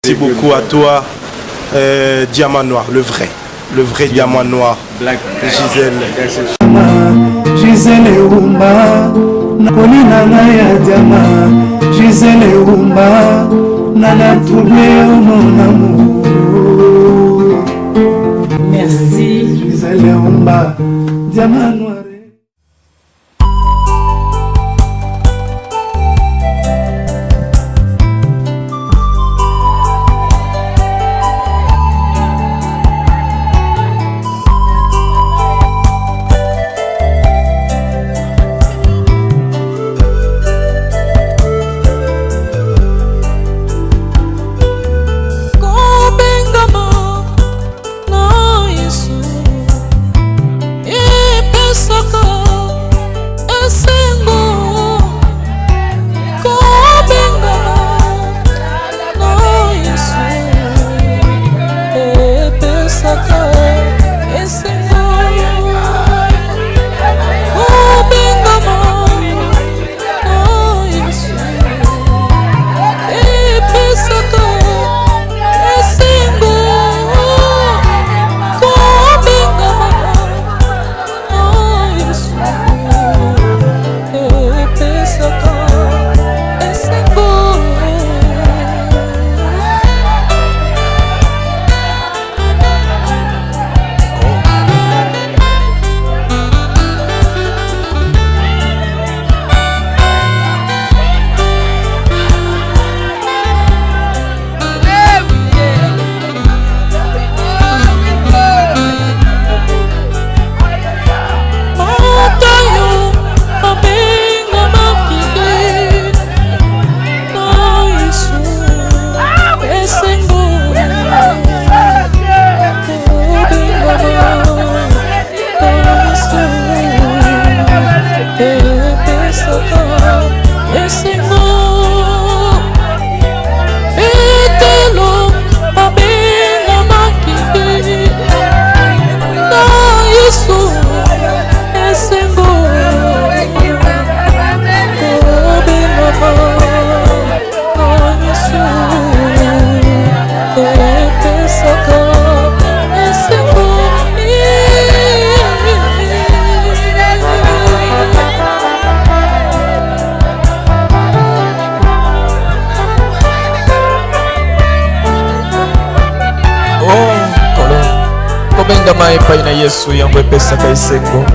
Merci beaucoup à toi, Diamant Noir, le vrai Diamant Noir, Gisèle. Gisèle Rumba, Nakolina ya Diamant, Gisèle Rumba, Nana troublé mon amour. Merci. Gisèle Rumba, Diamant Noir. Epai na Yesu yangu epesaka esengo.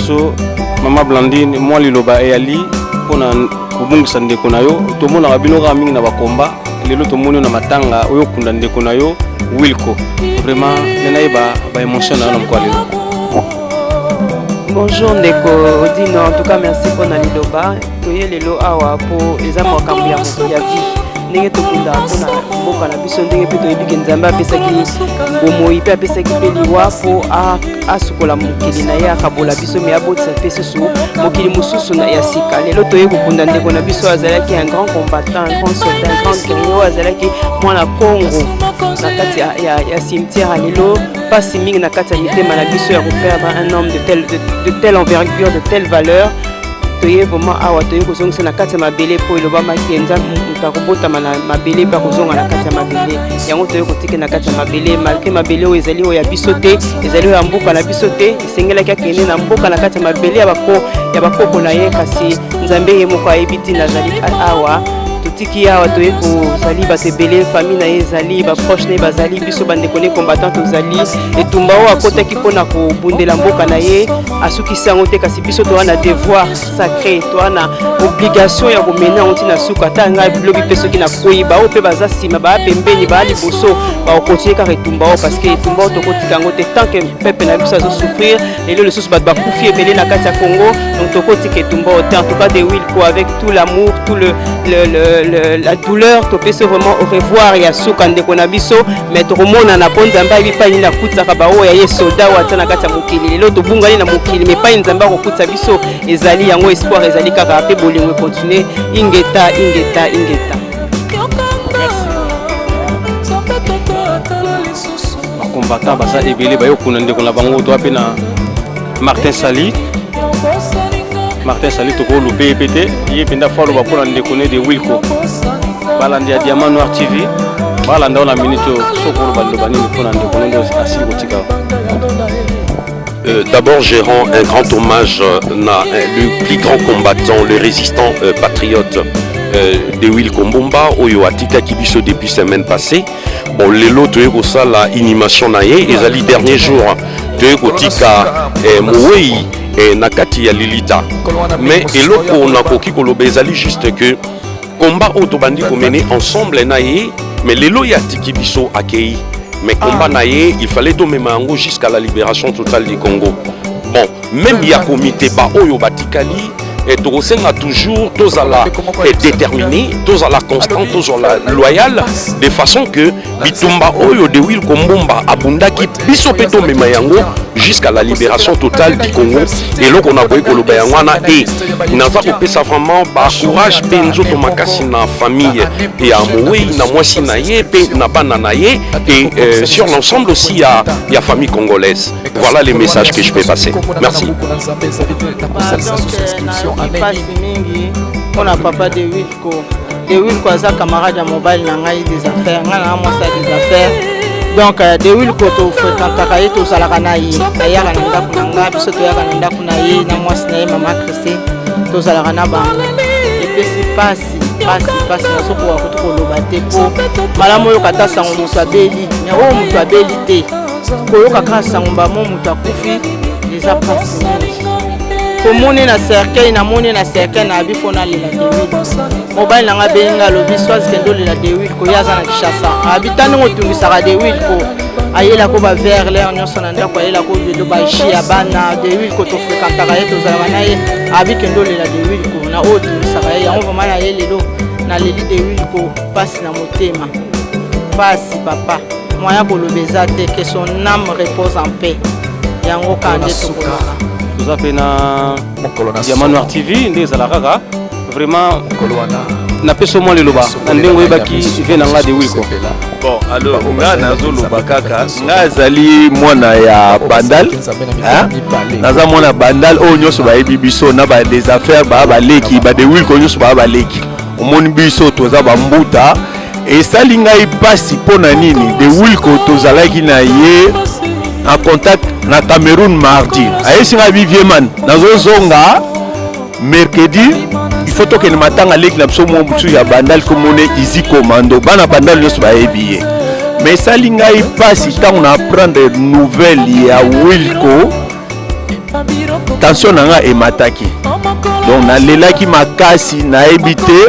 biso Maman Blandine moi liloba eyali pona kubungisa ndeko na yo tomona bino ka mingi na bakomba lelo tomoni na matanga oyo kunda ndeko na yo Wilco vraiment nenaiba ba émotion na mko lelo. Bonjour Ndeko Dino, en tout cas merci pour Nalidoba. Toye lelo awa po eza makambo ya moto ya vie. Ndenge tokunda pona mboka na biso ndenge pe toyebi Nzambe apesaki bomoi pe apesaki pe liwa po asukola mokili na ye akabola biso me abotisa pe susu mokili mosusu na ya sika. Lelo toye kokunda ndeko na biso azalaki un grand combattant, un grand soldat, un grand guerrier azalaki mwana Congo na kati ya cimetière lelo pasi mingi na kati ya mitema na biso ya koperdre un homme de telle envergure, de telle valeur. Toye vraiment awa toye kozongisa na kati ya mabele po eloba makenza mutakobotama na mabele pa kozonga na kati ya mabele yango toye kotike na kati ya mabele malgré mabele oyo ezali oyo ya biso te ezali oyo ya mboka na biso te esengelaki akende na mboka na kati ya mabele ya bakoko na ye kasi Nzambe ye moko ayebi ntina azali awa totiki awa toye kozali bato ebele famille na ye ezali baproche na ye bazali biso bandeko ne combattant tozali etumba oyo akotaki mpona kobundela mboka na ye asukisi yango te kasi biso toza na devoir sacré toza na obligation ya komena yango ntina suka ata ngai bilobi mpe soki na koyiba oyo mpe baza nsima baa pembeni baa liboso bakokontinue kaka etumba oyo parce que etumba oyo tokotika yango te tant que peuple na biso azosouffrir lelo lisusu bato bakufi ebele na kati ya Congo donc tokotika etumba oyo te en tout cas de Wilco avec tout l'amour tout la douleur topesi vraiment au revoir ya suka ndeko na biso mais tokomona na po Nzambe ayebi pai nini akutisaka baoyo ya ye soldat oyo ata na kati ya mokili lelo tobungani na mokili mais pai Nzambe akokutisa biso ezali yango espoir ezali kaka mpe bolingo ekontinue ingeta. Combattant basa ebele bayokuna ndeko na bango to apena Martin Sali toko loupé pété yé penda falo ba pona ndeko ne de Wilco balandi ya Diamant Noir TV balanda na minute sokolo baloba nini pona ndeko ne asili kotika. D'abord, je rends un grand hommage à le plus grand combattant, le résistant patriote de Wilco Mbomba, Oyo Atika Kibiso depuis semaine passée. Bon, les lots, tu es ça la animation naïe, et les derniers jours, tu es Tika Mouei et Nakati ya Lilita. Mais et l'autre, on a coquille kolobezali juste que combat autobandi qu'on mené ensemble naïe, mais les lots Yati Kibiso accueilli. Mais combat naïe, il fallait tomber mango jusqu'à la libération totale du Congo. Bon, même il y a comité ba Oyo Batikali. Et Torosen a toujours tous à la déterminé, tous à la constante, tous à la loyale, de façon que Bitumba Oyo de Wilco Mbomba Abundaki Bisopeto Memayango jusqu'à la libération totale du Congo. Et là qu'on a voulu que Bayanwana et n'a pas coupé ça vraiment courage Benzo Tomakasi na famille et à Moui na Mwasi naye pe na bananaye et sur l'ensemble aussi il y a famille congolaise. Voilà les messages que je peux passer. Merci. Pasi mingi pona papa de Wilco aza camarade ya mobile na ngai des affaires nga na mwasa des affaires donc de Wilco to fréquentaka ye tozalaka na ye ayaka na ndako na nga biso toyaka na ndako na ye na mwasi na ye mama Christine tozalaka na bango epesi pasi nasokoka kutu koloba te po malamu oyo kata sango moto abeli mais oyo moto abeli te koyoka kaka sango mbamo moto akufi eza pasi mingi komone na cercueil na moni na cercueil na bifo na lela de Wilco mobile nanga benga lobi soaz kendo lela de Wilco yaza na Kinshasa habitani ngotungisaka de Wilco ayela ko ba vers l'air nyonso na ndako ayela ko de ba chia bana de Wilco to fréquentaka ye tozala na ye abikendo lela de Wilco na otungisaka ye yango vraiment na ye lelo na leli de Wilco pasi na motema pasi papa moya kolobeza te que son âme repose en paix yango kande tokola Nous avons Diamant Noir TV, nous avons vraiment na peso mo le loba ndengo ebaki venanga de Wilco. Bon alors nga nazo loba kaka nga zali mwana ya bandal naza mwana bandal o nyoso ba ebi biso na ba des affaires ba leki ba de Wilco nyoso ba leki omoni biso toza ba mbuta et salinga ipasi pona nini de Wilco tozalaki na ye en contact na Cameroun mardi ayesinga bivieman nazozonga mercredi il faut que matanga leki na biso mo butu ya bandal komone izi commando bana bandal nyonso bayebi ye mais salinga ipasi tango na prendre nouvelle ya Wilco tension nanga emataki donc nalelaki makasi nayebi te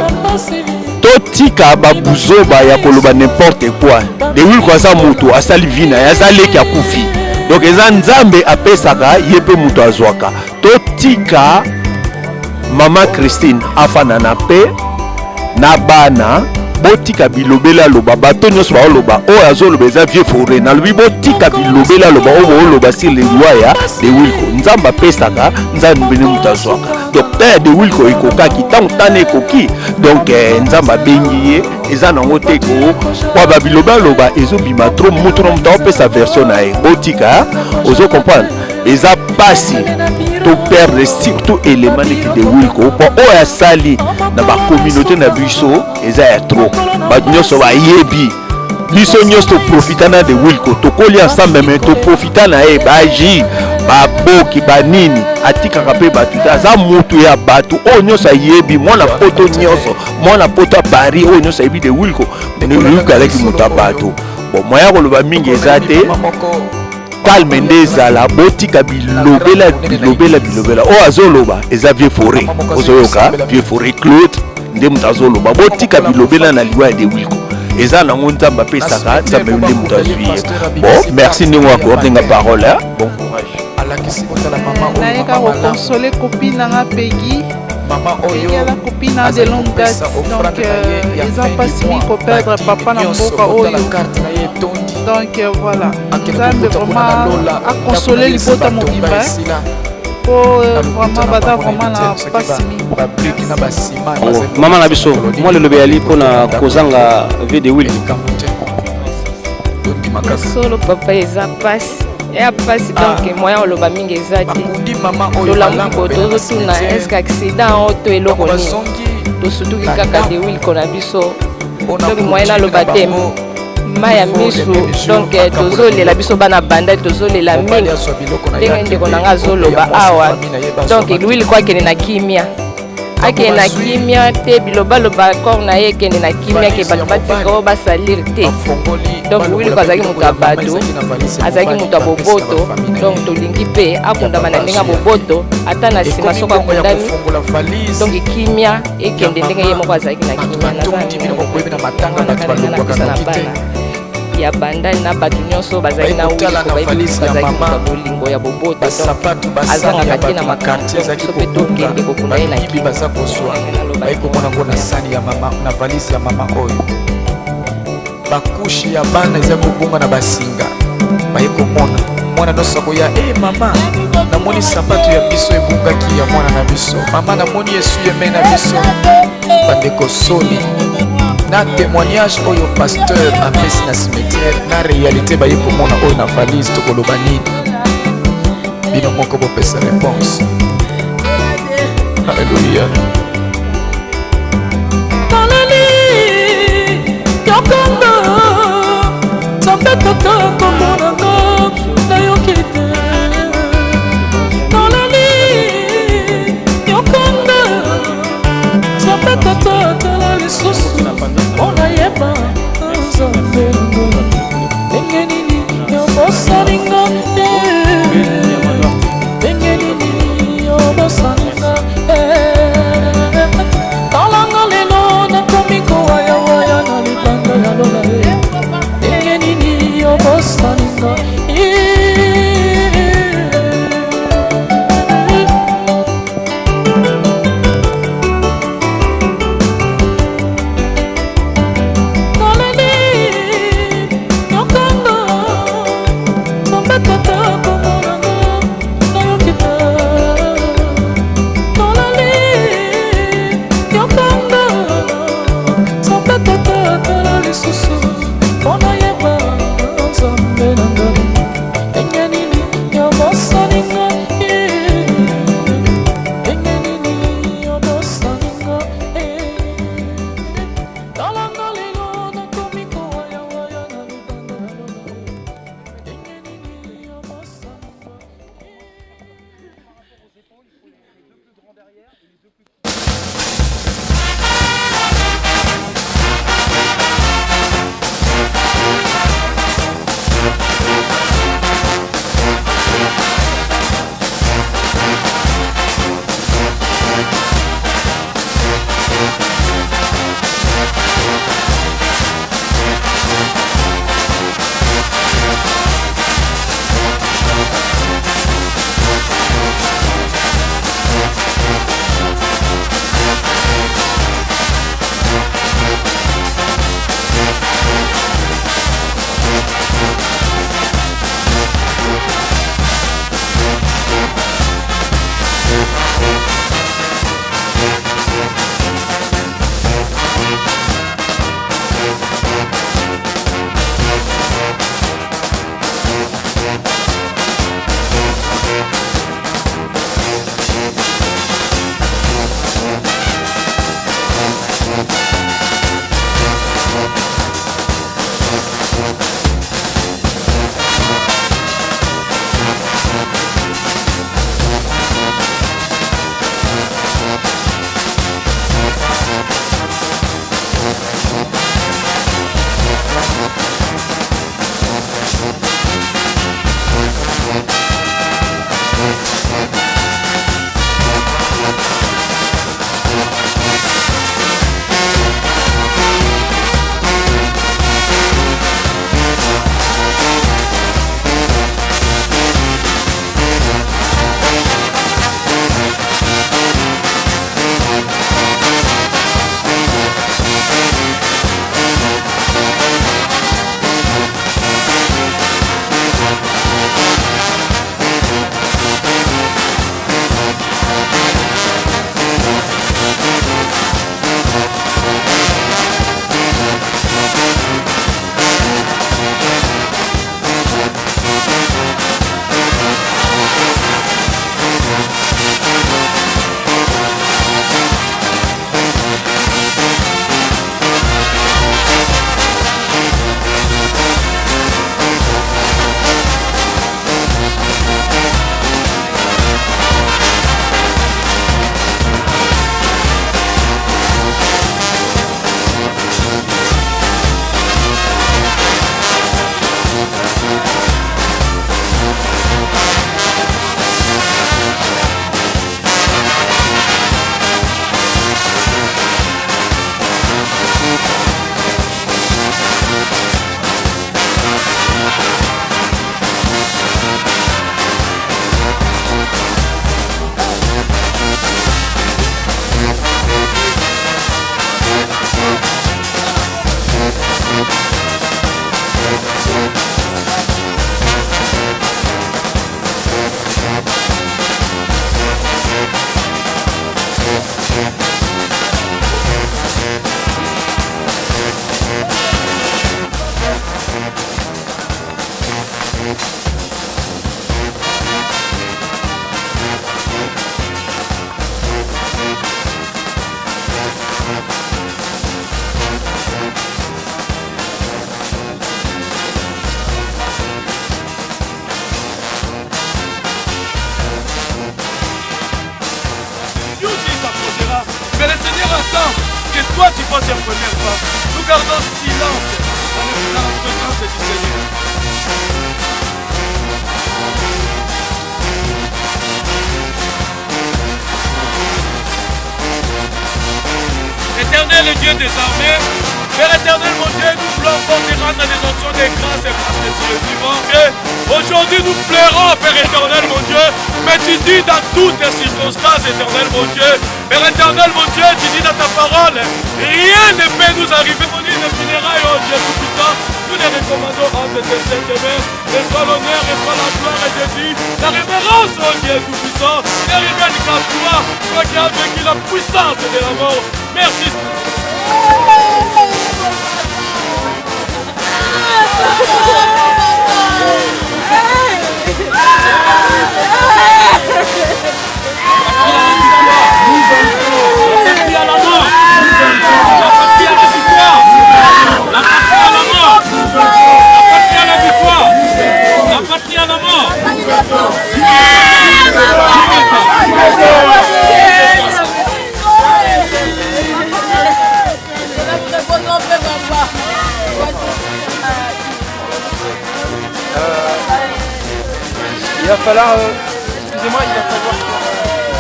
totika babuzoba ya koloba n'importe quoi de wil kwa sa moto asali vina ya zaleki akufi donc eza nzambe apesaka ye pe moto azwaka totika mama Christine afana na pe na bana botika bilobela loba bato nyonso baoloba oyo azoloba eza vieux forêt nalobi botika bilobela loba oyo baoloba sur les lois ya de wilko nzambe apesaka nzambe ne moto azwaka donc ta ya de wilko ekokaki ntango tana ekoki donc nzambe abengi ye eza nango te kwa babilobela loba ezobima tro moto na moto aopesa version na ye botika ozo comprendre eza pasi to perdre surtout élément de wilko po oyo asali na bacommunauté na biso eza ya trop bato nyonso bayebi biso nyonso toprofitana de wilko tokoli ensemble me toprofita na ye baji baboki banini atikaka mpe bato te aza motu ya bato oyo nyonso ayebi mwana poto nyonso mwana poto ya paris oyo nyonso ayebi de wilko wilko alaki moto ya bato bon moya koloba mingi eza te calme nde ezala botika bilobela oyo azoloba eza vieux forêt ozoyoka vieux forêt claude nde moto azoloba botika bilobela na liwa ya de wilko eza nango nzambe apesaka nzambe nde moto azwi ye bon merci ndenge oakorde nga parole bon courage nayeka kokonsole copine nanga Peggy la copine a de longue date donc eza mpasi mingi koperdre papa na mboka oyo donc voilà nzambe vraiment aconsolé libota mobimba po vraiment baza vraiment na mpasi mingi mama na biso mwa lelo beyali mpona kozanga vie de wil solo papa eza mpasi ya mpasi donc moyen oloba mingi eza te tolamuko tozotuna eske accident oyo to eloko nini tosutuki kaka de wilko na biso donc moyen aloba te mai ya misu donc tozolela biso bana banda tozolela mingi ndenge ndeko nanga azoloba awa donc wilko akende na kimia akende na kimia te bilobaloba corps na ye ekende na kimia ke bato batika oyo basalire te donc wilko azalaki moto ya bato azalaki moto ya boboto donc tolingi mpe akundama na ndenge ya boboto ata na nsima soko akundami donc kimia ekende ndenge ye moko azalaki na kimia na bana ya bandali na bato nyonso bazalaki na wilko bazalaki moto ya bolingo ya boboto azangaka te na makambo so mpe tokende kokunda ye na baza kozwa bayekomona ngo na sani ya mama na valise ya mama oyo bakushi ya bana eza kobonga na basinga bayekomona mwana nyonso akoya mama namoni sapato ya biso ebungaki ya mwana na biso mama namoni esu yeme na biso bandeko soni na témoignage oyo pasteur apesi na cimetière na réalité bayekomona oyo na valise tokoloba nini bino moko bopesa réponse. Alléluia. pas. Mais le Seigneur attend que toi tu fasses un premier pas. Nous gardons silence dans la présence du Seigneur. Éternel Dieu des armées, Père éternel, mon Dieu, nous voulons encore te rendre des notions de grâce et grâce sur le vivant. Aujourd'hui, nous pleurons, Père éternel, mon Dieu, mais tu dis dans toutes les circonstances, éternel, mon Dieu, Père éternel, mon Dieu, tu dis dans ta parole, rien ne peut nous arriver, mon Dieu, de funérailles, oh Dieu tout-puissant. Nous les recommandons entre tes saintes mains, et soit l'honneur, et soit la gloire, et je dis, la révérence, oh Dieu tout-puissant, ne revienne qu'à toi, toi qui as vécu la puissance de la mort. Merci. Il va falloir... excusez-moi, il va falloir...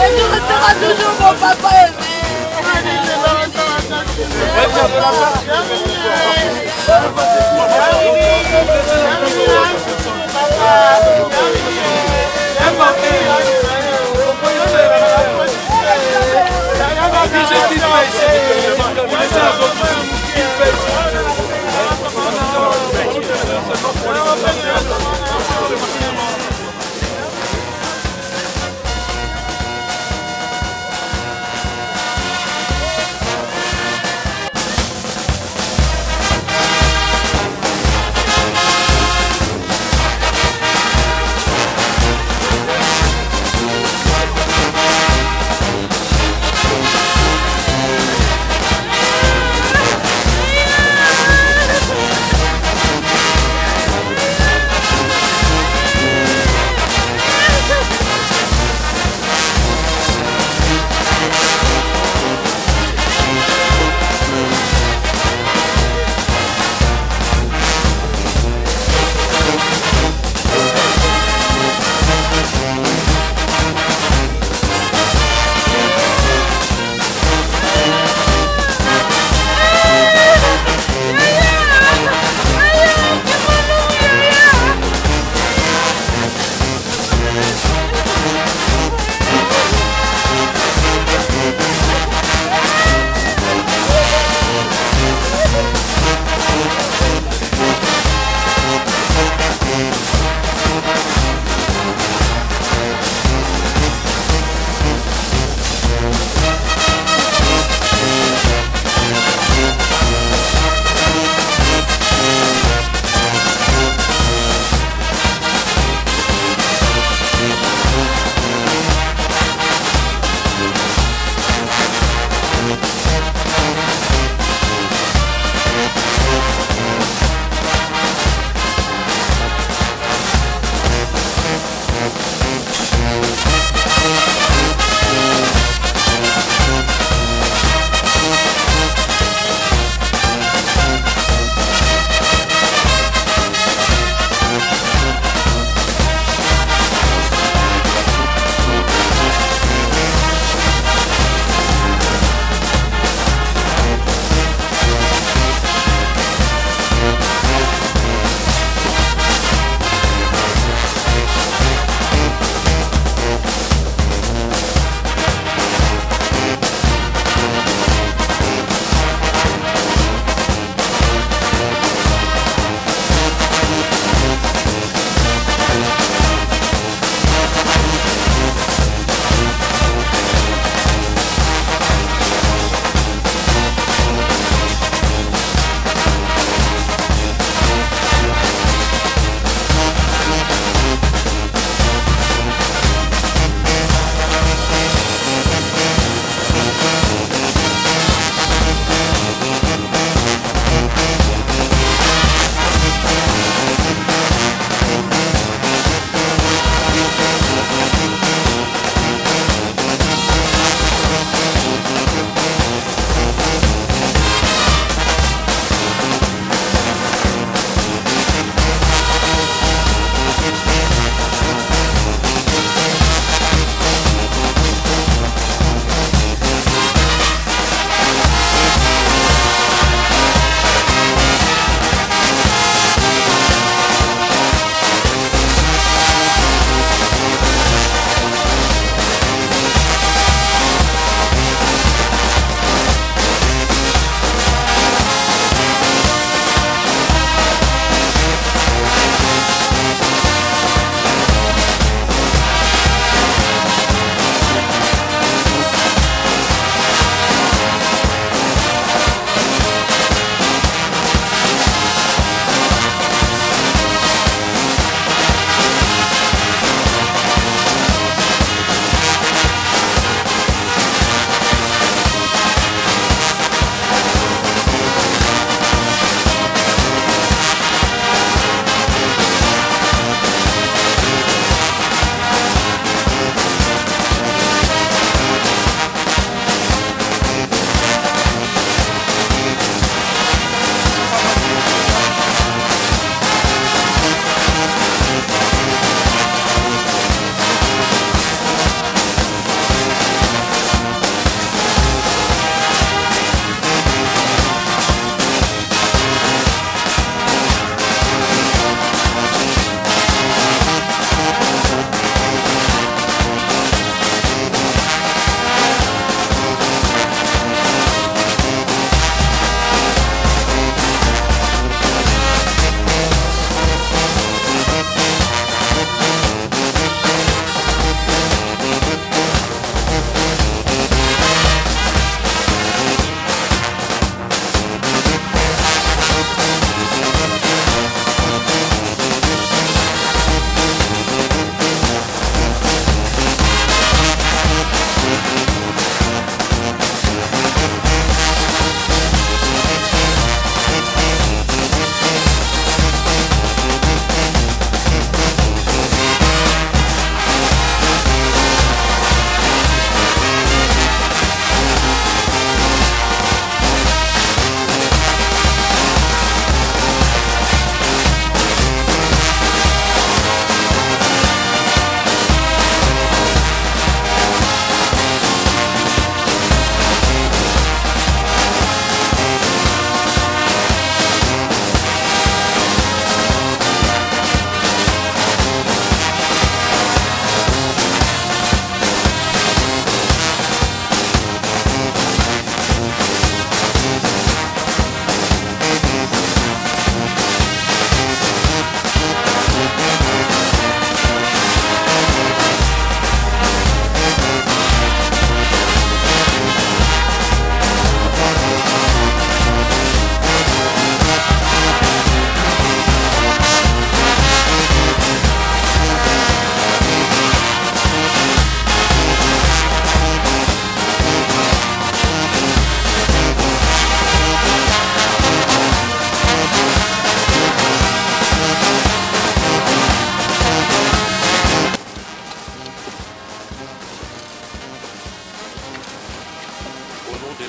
Et tu resteras toujours mon papa aimé.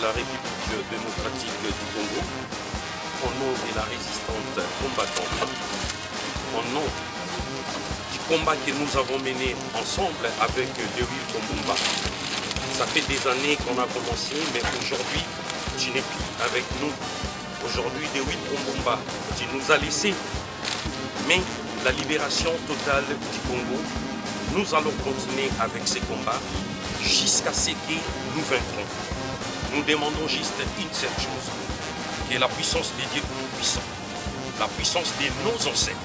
la République démocratique du Congo, au nom de la résistante combattante, au nom du combat que nous avons mené ensemble avec Dewil Kombumba. Ça fait des années qu'on a commencé, mais aujourd'hui, tu n'es plus avec nous. Aujourd'hui, Dewil Kombumba, tu nous as laissés. Mais la libération totale du Congo, nous allons continuer avec ces combats jusqu'à ce que nous vaincrons. Nous demandons juste une seule chose, que la puissance des dieux tout-puissants, la puissance de nos ancêtres,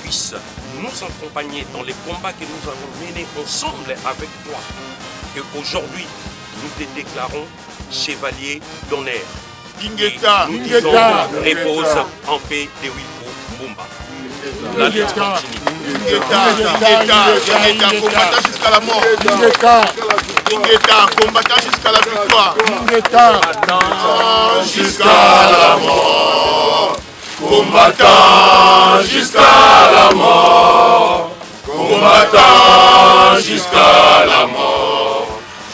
puisse nous accompagner dans les combats que nous avons menés ensemble avec toi. Que aujourd'hui, nous te déclarons chevalier d'honneur. Nous disons repose en paix Dewil Kombumba. La lutte continue. Combattant jusqu'à la mort. Combattant jusqu'à la victoire. Combattant jusqu'à la mort. Combattant jusqu'à la mort. Combattant jusqu'à la mort.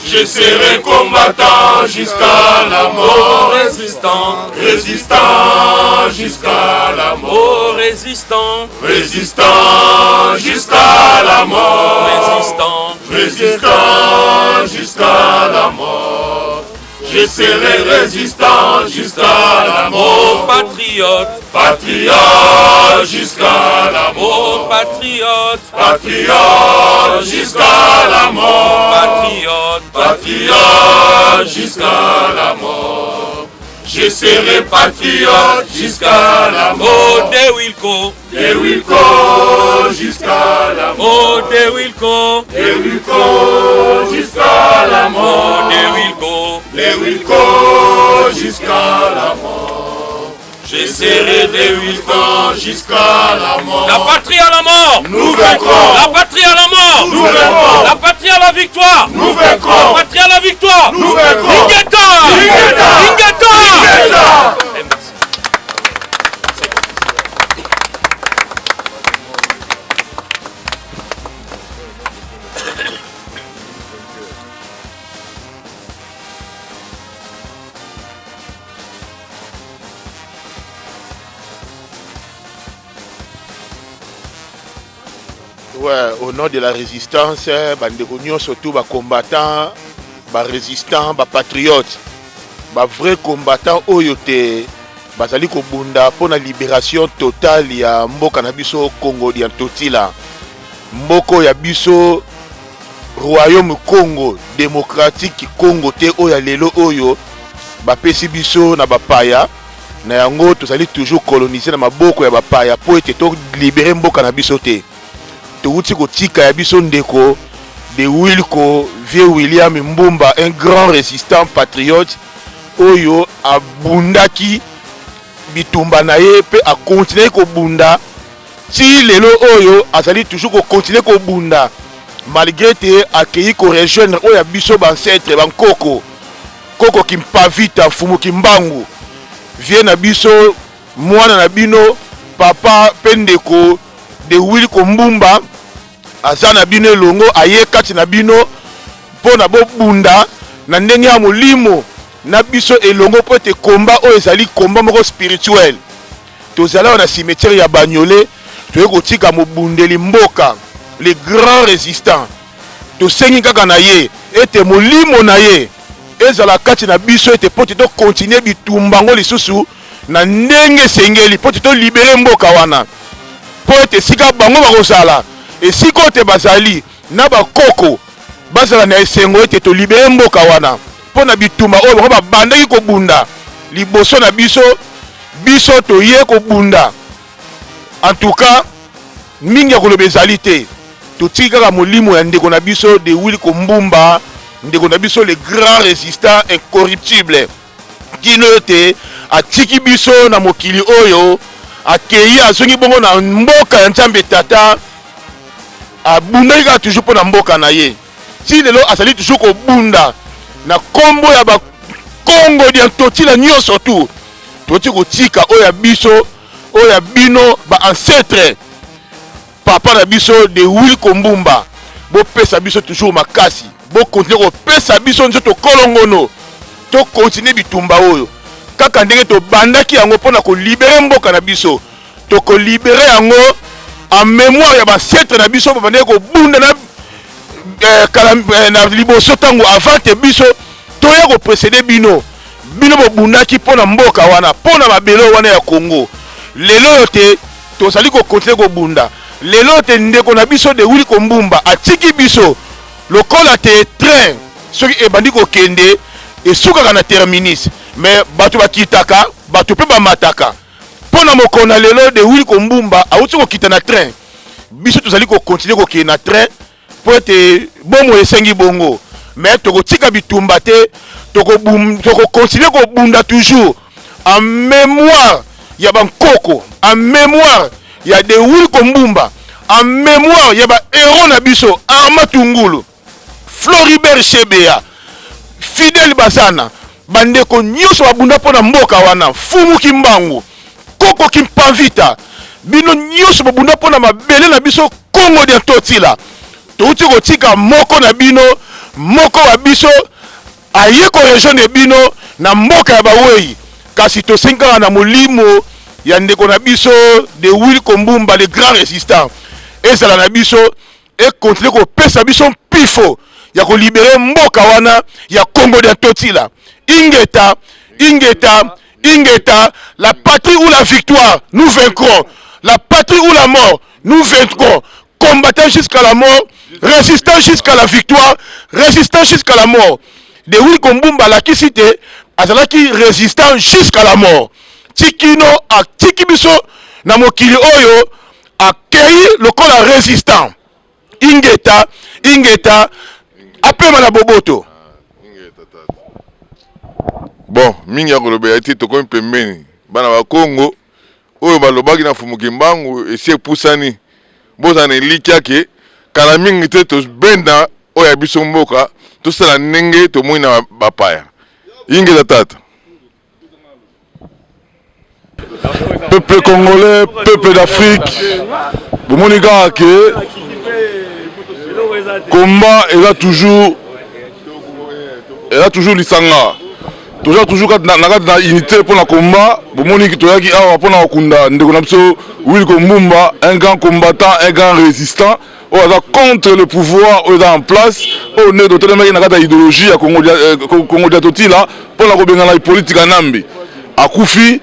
Je serai combattant jusqu'à la mort. Résistant, résistant jusqu'à la mort. Résistant, résistant jusqu'à la mort. Résistant, résistant jusqu'à la mort. Je serai résistant jusqu'à la mort. Patriote, patriote jusqu'à la mort. Patriote, patriote jusqu'à la mort. Patriote, patriote jusqu'à la mort. Je serai patriote jusqu'à la mort. Dewilko, Dewilko jusqu'à la mort. Dewilko, Dewilko jusqu'à la mort. Dewilko, Dewilko jusqu'à la mort. Je serai Dewilko jusqu'à la mort. La patrie à la mort, nous vaincrons. La patrie à la mort, nous vaincrons. La patrie à la victoire, nous vaincrons. La patrie à la victoire, nous vaincrons. Ingeta, Ingeta, Ingeta. Ouais, au nom de la résistance, surtout les combattants, les résistants, les patriotes, les vrais combattants oyote, bazali kobunda pour la libération totale ya mboka na biso Congo di Antotila. Mboko ya biso Royaume Congo démocratique Congo te oya lelo oyo bapesi biso na bapaya na yango tozali toujours coloniser na maboko ya bapaya po ete to libérer mboka na biso te. Touti kotika ya biso ndeko Dewil ko vieux William Mbumba, un grand résistant patriote oyo abundaki bitumba na ye pe a continuer ko bunda ti lelo oyo azali toujours ko continuer ko bunda malgré te accueilli ko rejoindre oyo biso ba ancêtre ba nkoko koko kimpavita fumu kimbangu vie na biso mwana na bino papa pendeko Dewil Kombumba aza na bino elongo aye kati na bino mpo na bobunda na ndenge ya molimo na biso elongo po ete komba oyo ezali komba moko spirituel tozala na cimetière ya Banyole toye kotika mobundeli mboka les grands résistants tosengi kaka na ye ete molimo na ye ezala kati na biso ete po te to continuer bitumbango lisusu na ndenge sengeli po te to libérer mboka wana po ete sika bango bakozala esiko te bazali na bakoko bazala na esengo ete to libérer mboka wana po na bitumba oyo bango babandaki kobunda liboso na biso toye kobunda. En tout cas mingi ya koloba ezali te totiki kaka molimo ya ndeko na biso Dewil Kombumba ndeko na biso le grand résistant incorruptible kino ete atiki biso na mokili oyo akei azongi bongo na mboka ya Nzambe tata abundaki kaka toujours mpo na mboka na ye ti lelo azali toujours kobunda na kombo ya bakongo di Antotila nyonso tu toti kotika oyo ya biso oyo ya bino ba ancêtre papa na biso Dewil Kombumba bopesa biso toujours makasi bokontinue kopesa biso nzoto kolongono to continuer bitumba oyo kaka ndenge to bandaki yango pona ko libérer mboka na biso to ko libérer yango en mémoire ya basetre na biso pa bandeko bunda na na liboso tango avant te biso toya ko précéder bino bobundaki pona mboka wana pona mabelo wana ya Congo lelo te tozali ko continuer ko bunda lelo te ndeko na biso de Willy Kombumba atiki biso lokola te train soki ebandi ko kende esukaka na terminus mais bato bakitaka bato pe bamataka pona mokona lelo de Willy Kombumba auti ko kita na train biso tozali ko continuer ko kende na train po ete bomo esengi bongo mais toko tika bitumba te toko continuer ko bunda toujours en mémoire ya bankoko en mémoire ya de Willy Kombumba en mémoire ya ba héros na biso Arma Tungulu Floribert Chebeya Fidel Bazana bandeko nyonso babunda pona mboka wana Fumu Kimbangu Koko Kimpavita bino nyonso babunda pona mabele na biso Congo de Totila touti kotika moko na bino moko wa biso ayeko région de bino na mboka ya bawei kasi tosengaka na molimo ya ndeko na biso de Willy Kombumba le grand résistant ezala na biso et continuer ko pesa biso pifo ya ko libérer mboka wana ya Congo de Totila ingeta la patrie ou la victoire nous vaincrons la patrie ou la mort nous vaincrons combattant jusqu'à la mort résistant jusqu'à la victoire résistant jusqu'à la mort de Willy Kombumba la kisite azalaki résistant jusqu'à la mort tikino a tikibiso na mokili oyo akei lokola résistant ingeta apema na boboto bon mingi ya koloba eti tokomi pembeni bana ba Congo oyo balobaki na Fumu Kimbangu esi epusani bozana elikiake kala mingi te tobenda oyo ya biso mboka tosala ndenge tomoni na bapaya ingeta tata peuple congolais, peuple d'Afrique, Bomonika ke combat est toujours lisanga. Toujours quand na unité pour la combat, Bomonika toyaki awa pour na kunda ndeko na biso Willy Kombumba, un grand combattant, un grand résistant, on va contre le pouvoir on est en place, on est doté de na idéologie ya Congo dia Totila pour la kobenga la politique nambi. Akufi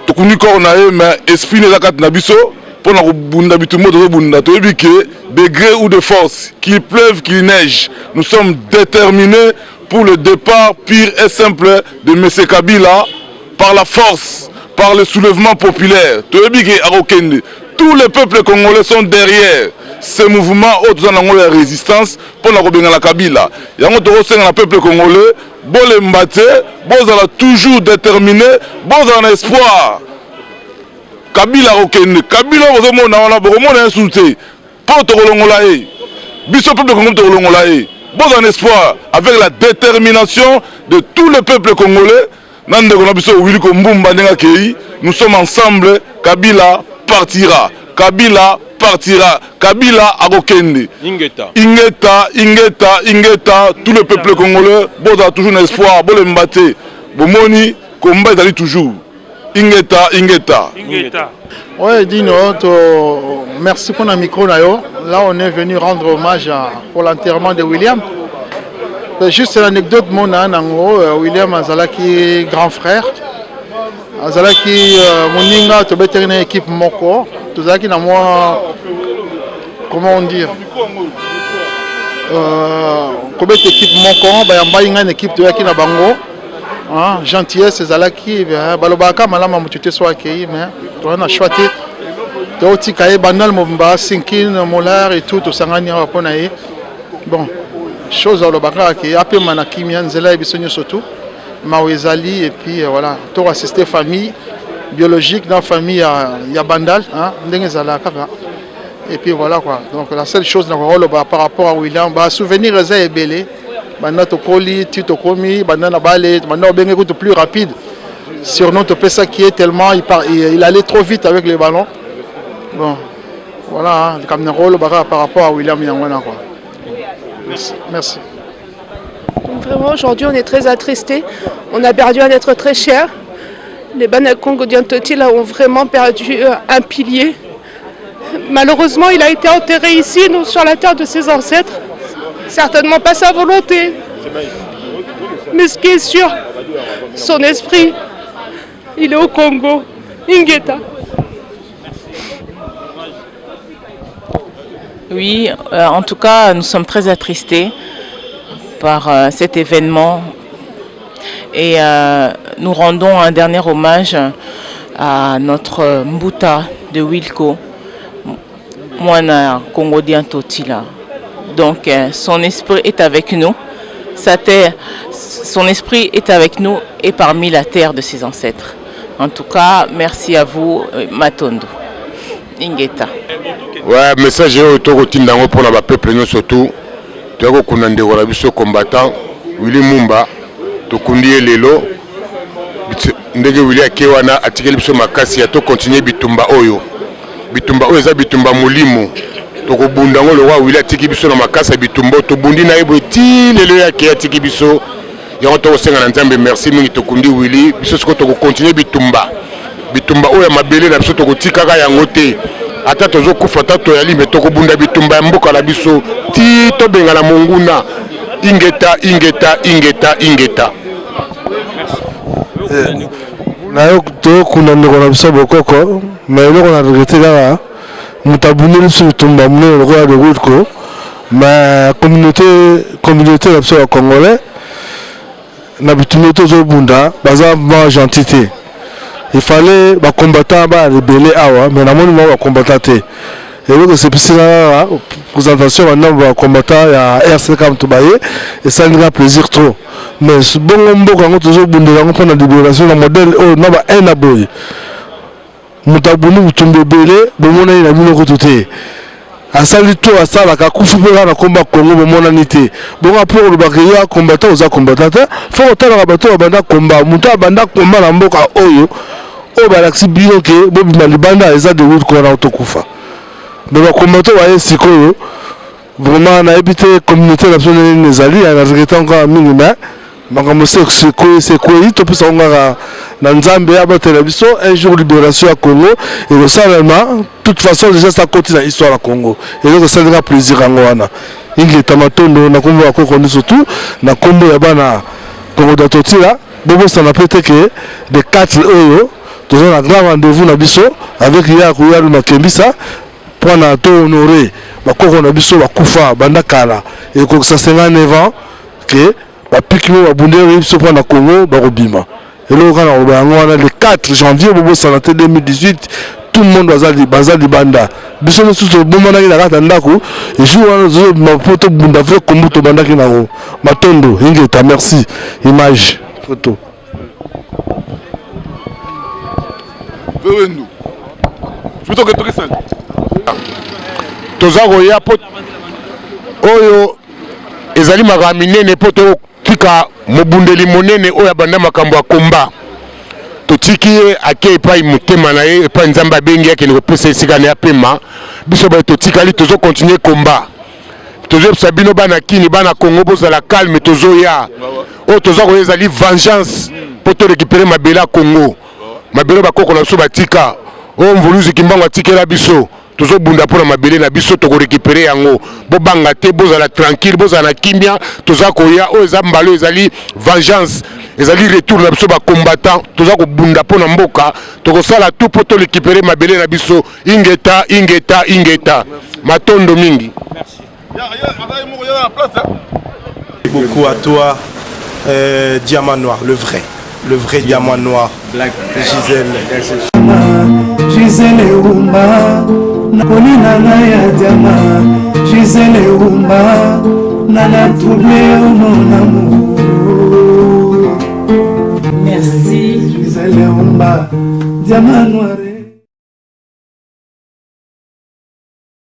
tokuni korona mais esprit les akat na biso pour na bunda bitumo to bunda to bike degré ou de force qu'il pleuve qu'il neige nous sommes déterminés pour le départ pur et simple de M. Kabila par la force par le soulèvement populaire to bike arokende tous les peuples congolais sont derrière ce mouvement autour de la résistance pour la kobenga la Kabila yango to senga na peuple congolais Bole Mbate, bozala toujours déterminé, bozala espoir. Kabila okende, Kabila bozomona wana bokomona insulté. Po tokolongola e. Biso peuple congolais tokolongola e. Bozala espoir avec la détermination de tout le peuple congolais. Nande kona biso Willy Kombumba ndenga kei, nous sommes ensemble, Kabila partira. Kabila partira. Kabila Agokende. Ingeta, tout le peuple congolais, bon a toujours un espoir, bon le mbaté. Bomoni, combat est allé toujours. Ingeta. Ouais, Dino, merci pour le micro. Là, on est venu rendre hommage pour l'enterrement de William. Juste l'anecdote, mon William Azalaki, grand frère. Azalaki, Moninga, tu as une équipe Moko. Tu as une comment on dit comme équipe Moko, une équipe de Yaki na Bango. Gentillesse, Zalaki, Balobaka, Malama Mutute soit accueilli, mais on a choisi. Tu as Bandal Mumba, Sinkin, Molar et tout, Sangani Raponae. Bon, chose à l'Obaka qui a appelé Manakimian, Zela et Bissonio surtout, Mawezali, et puis voilà, tu as assisté famille biologique dans la famille, il y a Bandal, et puis voilà quoi. Donc la seule chose par rapport à William, souvenir est belé. Banda Tokoli, Titokomi, Banda Nabale, Banda Obengo plus rapide. Surnom Topesa qui est tellement, il allait trop vite avec les ballons. Bon, voilà, le Cameroun par rapport à William Yangwana quoi. Merci. Donc vraiment, aujourd'hui, on est très attristés. On a perdu un être très cher. Les Bana Congo Diantoti là ont vraiment perdu un pilier. Malheureusement, il a été enterré ici, nous, sur la terre de ses ancêtres. Certainement pas sa volonté. Mais ce qui est sûr, son esprit, il est au Congo. Ingeta. Oui, en tout cas, nous sommes très attristés par cet événement et nous rendons un dernier hommage à notre Mbuta de Wilco, Mwana Congo Diantotila. Donc son esprit est avec nous, sa terre, son esprit est avec nous et parmi la terre de ses ancêtres. En tout cas, merci à vous, Matondo. Ingeta. Ouais, message autour de pour le peuple, nous surtout. Tu as un combattant, Willy Mumba, tu as lelo. Ndege Willy Akewana, atikeli biso makasi ya to continuer bitumba oyo. Bitumba oyo eza bitumba molimo. To ko bunda ngo le roi Willy atiki biso na makasi bitumba to bundi na yebo ti lelo ya ke atiki biso. Ya to senga na Nzambe merci mingi to kundi Willy biso siko to ko continuer bitumba. Bitumba oyo mabele na biso to ko tikaka yango te. Ata tozo kufa tato yali me to ko bunda bitumba mboka la biso ti to benga na monguna. Ingeta ingeta ingeta ingeta. nayo tokunda ndeko na biso bokoko mais eloko na regrete kaka moto abundeli biso bitumba monene lokola de Wilco mais communauté na biso ya congolais na bitumba tozobunda baza ba gentil te il fallait bacombattant barebele awa mais namoni moko bacombattant te eloko esepesika kaka présentation bandambo bacombattant ya RC kam tobaye esalinga plaisir trop mais bongo mboka yango tozobundela yango mpona libération na modèle oyo na ba1 na boye moto abundi bitumba ebele bomonani na biloko to te asali to asalaka akufi mpe kaka na komba kongo bomonani te bongo mpo olobaka ya combattant oza combattant te fo kotalaka bato babanda komba moto abanda komba na mboka oyo balakisi bino ke bobima libanda eza de Wilco wana tokufa mais bakombato baye sikoyo vraiment nayebi te communauté na biso nini ezali na regrete encore mingi mais makambo sekoyi topesa ngo kaka na Nzambe abatela biso un jour libération ya Congo ekosalema toute façon déjà ça continue na histoire ya Congo eloko esalinga plaisir yango wana Ingeta Matondo na kombo ya koko ndi surtout na kombo ya bana Congo Diantotila bobosana pe te ke de 4 oyo toza na grand rendez-vous na biso avec Yalu na Kembisa pour na to honorer bakoko na biso bakufa banda kala ekokisa 59 ans ke bapikimo babundeli biso pour na Congo bakobima eloko kana kobango wana le 4 janvier bobosana te 2018 tout le monde baza libanda biso mosusu bomonaki na kata ndako ejour wana tozobima po tobunda vrai kombo tobandaki nango Matondo Ingeta merci image photo toza koya po oyo ezali makambo minene po totika mobundeli monene oyo abanda makambo ya komba totiki ye ake epai motema na ye epai Nzambe abengi akende kopesa esika na ya pema biso baye totikali tozokontinue komba tozoyebisa bino bana kini bana Congo bozala calme tozoya oyo toza koya ezali vengeance po torekipere mabele ya Congo mabele bakoko na biso batika oyo mvuluzi kimbango atikela biso tozobunda mpona mabele na biso tokorekipere yango bobanga te bozala tranquille bozala na kimia toza koya oyo eza mbala ezali vengeance ezali retour na biso bacombattant toza kobunda mpona mboka tokosala tout mpo torekipere mabele na biso Ingeta Ingeta Ingeta Matondo mingi. Beaucoup à toi, Diamant Noir, le vrai Diamant Noir, Gisèle. Gisèle Rumba, Nakoni Nana ya Diamant, Gisèle Rumba, Nana troublé mon amour. Merci. Gisèle Rumba, Diamant Noir.